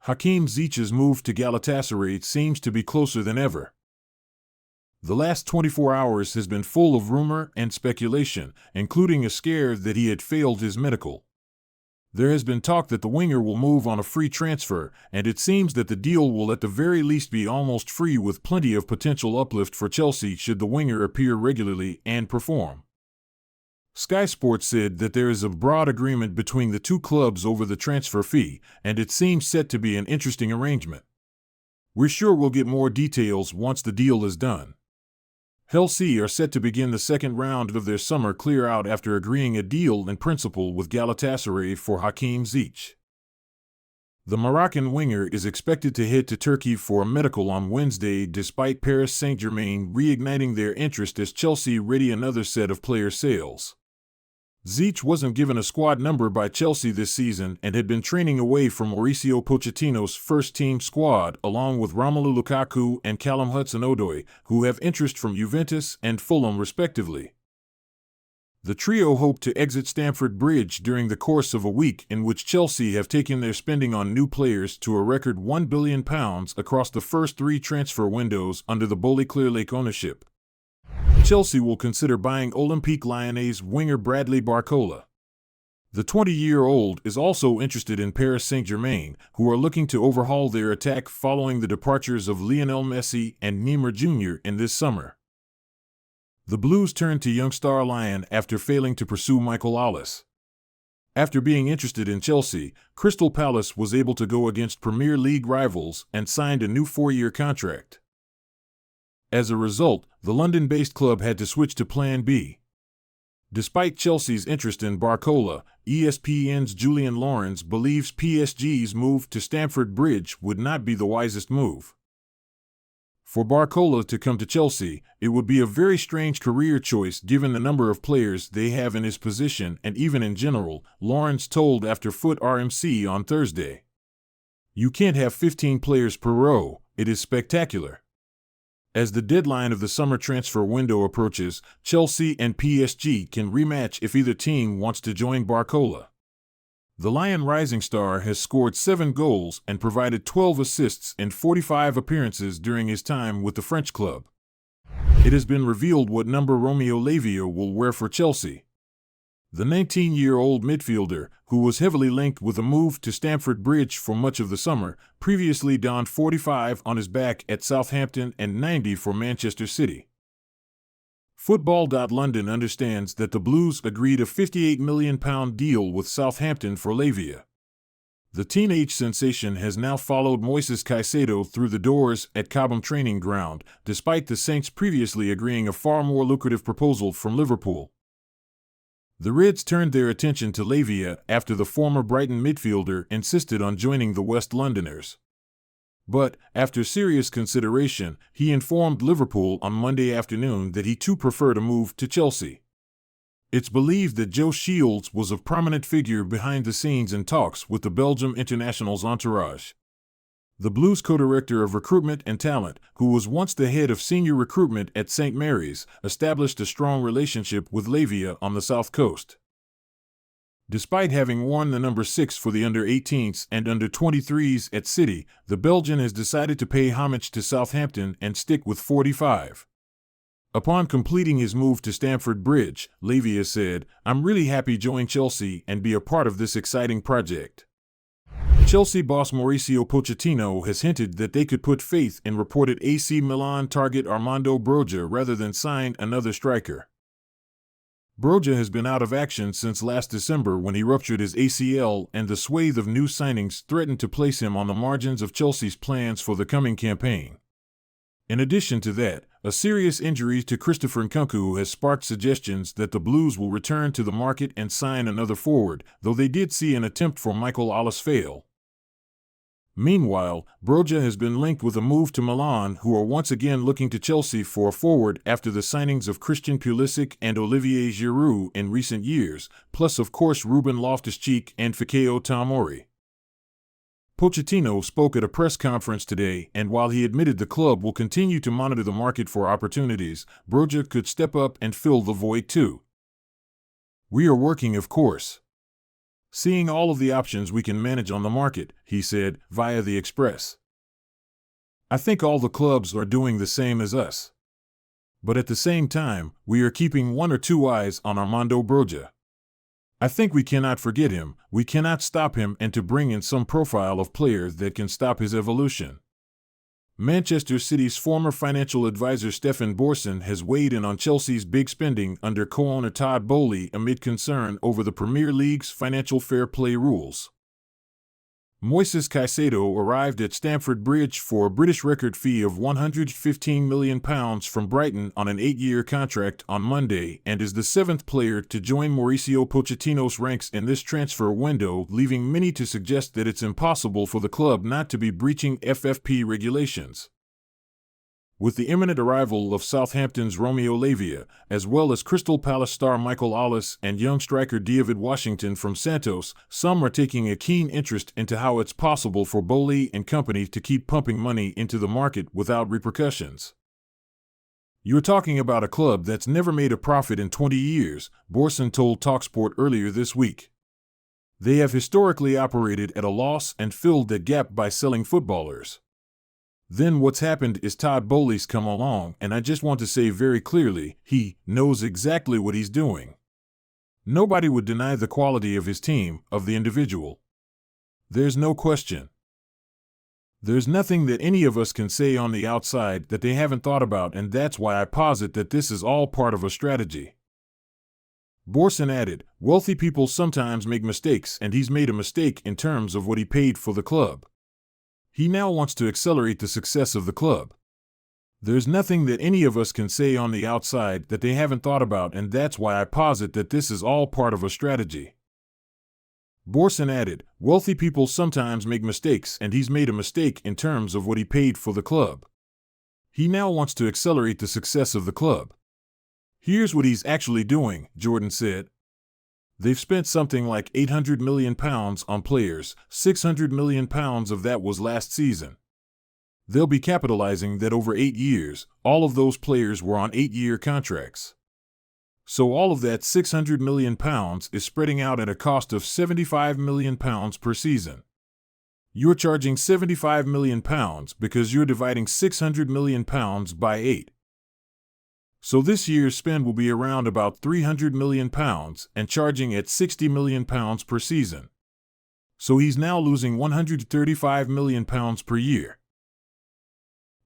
Hakim Ziyech's move to Galatasaray seems to be closer than ever. The last 24 hours has been full of rumor and speculation, including a scare that he had failed his medical. There has been talk that the winger will move on a free transfer, and it seems that the deal will at the very least be almost free, with plenty of potential uplift for Chelsea should the winger appear regularly and perform. Sky Sports said that there is a broad agreement between the two clubs over the transfer fee, and it seems set to be an interesting arrangement. We're sure we'll get more details once the deal is done. Chelsea are set to begin the second round of their summer clear-out after agreeing a deal in principle with Galatasaray for Hakim Ziyech. The Moroccan winger is expected to head to Turkey for a medical on Wednesday, despite Paris Saint-Germain reigniting their interest as Chelsea ready another set of player sales. Ziyech wasn't given a squad number by Chelsea this season and had been training away from Mauricio Pochettino's first-team squad along with Romelu Lukaku and Callum Hudson-Odoi, who have interest from Juventus and Fulham respectively. The trio hope to exit Stamford Bridge during the course of a week in which Chelsea have taken their spending on new players to a record £1 billion across the first three transfer windows under the Boehly-Clearlake ownership. Chelsea will consider buying Olympique Lyonnais winger Bradley Barcola. The 20-year-old is also interested in Paris Saint-Germain, who are looking to overhaul their attack following the departures of Lionel Messi and Neymar Jr. in this summer. The Blues turned to young star Lyon after failing to pursue Michael Olise. After being interested in Chelsea, Crystal Palace was able to go against Premier League rivals and signed a new 4-year contract. As a result, the London-based club had to switch to Plan B. Despite Chelsea's interest in Barcola, ESPN's Julian Lawrence believes PSG's move to Stamford Bridge would not be the wisest move. For Barcola to come to Chelsea, it would be a very strange career choice given the number of players they have in his position and even in general, Lawrence told After Foot RMC on Thursday. You can't have 15 players per row, it is spectacular. As the deadline of the summer transfer window approaches, Chelsea and PSG can rematch if either team wants to join Barcola. The Lyon rising star has scored 7 goals and provided 12 assists in 45 appearances during his time with the French club. It has been revealed what number Romeo Lavia will wear for Chelsea. The 19-year-old midfielder, who was heavily linked with a move to Stamford Bridge for much of the summer, previously donned 45 on his back at Southampton and 90 for Manchester City. Football.London understands that the Blues agreed a £58 million deal with Southampton for Lavia. The teenage sensation has now followed Moises Caicedo through the doors at Cobham Training Ground, despite the Saints previously agreeing a far more lucrative proposal from Liverpool. The Reds turned their attention to Lavia after the former Brighton midfielder insisted on joining the West Londoners. But, after serious consideration, he informed Liverpool on Monday afternoon that he too preferred a move to Chelsea. It's believed that Joe Shields was a prominent figure behind the scenes in talks with the Belgium international's entourage. The Blues co-director of recruitment and talent, who was once the head of senior recruitment at St. Mary's, established a strong relationship with Lavia on the South Coast. Despite having worn the number 6 for the under-18s and under-23s at City, the Belgian has decided to pay homage to Southampton and stick with 45. Upon completing his move to Stamford Bridge, Lavia said, "I'm really happy to join Chelsea and be a part of this exciting project." Chelsea boss Mauricio Pochettino has hinted that they could put faith in reported AC Milan target Armando Broja rather than sign another striker. Broja has been out of action since last December when he ruptured his ACL, and the swathe of new signings threatened to place him on the margins of Chelsea's plans for the coming campaign. In addition to that, a serious injury to Christopher Nkunku has sparked suggestions that the Blues will return to the market and sign another forward, though they did see an attempt for Michael Olise fail. Meanwhile, Broja has been linked with a move to Milan, who are once again looking to Chelsea for a forward after the signings of Christian Pulisic and Olivier Giroud in recent years, plus of course Ruben Loftus-Cheek and Fikayo Tomori. Pochettino spoke at a press conference today, and while he admitted the club will continue to monitor the market for opportunities, Broja could step up and fill the void too. "We are working, of course. Seeing all of the options we can manage on the market, he said, via the Express. I think all the clubs are doing the same as us. But at the same time, we are keeping one or two eyes on Armando Broja. I think we cannot forget him, we cannot stop him, and to bring in some profile of player that can stop his evolution. Manchester City's former financial advisor Stefan Borson has weighed in on Chelsea's big spending under co-owner Todd Boehly amid concern over the Premier League's financial fair play rules. Moises Caicedo arrived at Stamford Bridge for a British record fee of £115 million from Brighton on an 8-year contract on Monday and is the 7th player to join Mauricio Pochettino's ranks in this transfer window, leaving many to suggest that it's impossible for the club not to be breaching FFP regulations. With the imminent arrival of Southampton's Romeo Lavia, as well as Crystal Palace star Michael Ollis and young striker David Washington from Santos, some are taking a keen interest into how it's possible for Boehly and company to keep pumping money into the market without repercussions. You're talking about a club that's never made a profit in 20 years, Borson told TalkSport earlier this week. They have historically operated at a loss and filled that gap by selling footballers. Then what's happened is Todd Boehly's come along, and I just want to say very clearly, he knows exactly what he's doing. Nobody would deny the quality of his team, of the individual. There's no question. There's nothing that any of us can say on the outside that they haven't thought about, and that's why I posit that this is all part of a strategy. Borson added, wealthy people sometimes make mistakes, and he's made a mistake in terms of what he paid for the club. He now wants to accelerate the success of the club. There's nothing that any of us can say on the outside that they haven't thought about, and that's why I posit that this is all part of a strategy. Borson added, wealthy people sometimes make mistakes, and he's made a mistake in terms of what he paid for the club. He now wants to accelerate the success of the club. Here's what he's actually doing, Jordan said. They've spent something like £800 million on players, £600 million of that was last season. They'll be capitalizing that over 8 years, all of those players were on 8-year contracts. So all of that £600 million is spreading out at a cost of £75 million per season. You're charging £75 million because you're dividing £600 million by 8. So this year's spend will be around about £300 million and charging at £60 million per season. So he's now losing £135 million per year.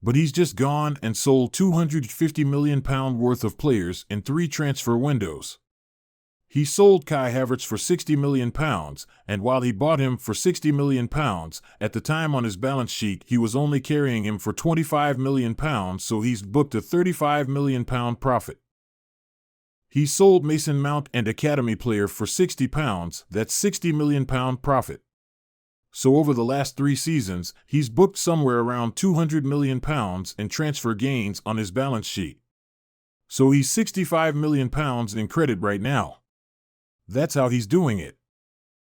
But he's just gone and sold £250 million worth of players in 3 transfer windows. He sold Kai Havertz for £60 million, and while he bought him for £60 million, at the time on his balance sheet he was only carrying him for £25 million, so he's booked a £35 million profit. He sold Mason Mount and academy player for £60, that's £60 million profit. So over the last 3 seasons, he's booked somewhere around £200 million in transfer gains on his balance sheet. So he's £65 million in credit right now. That's how he's doing it.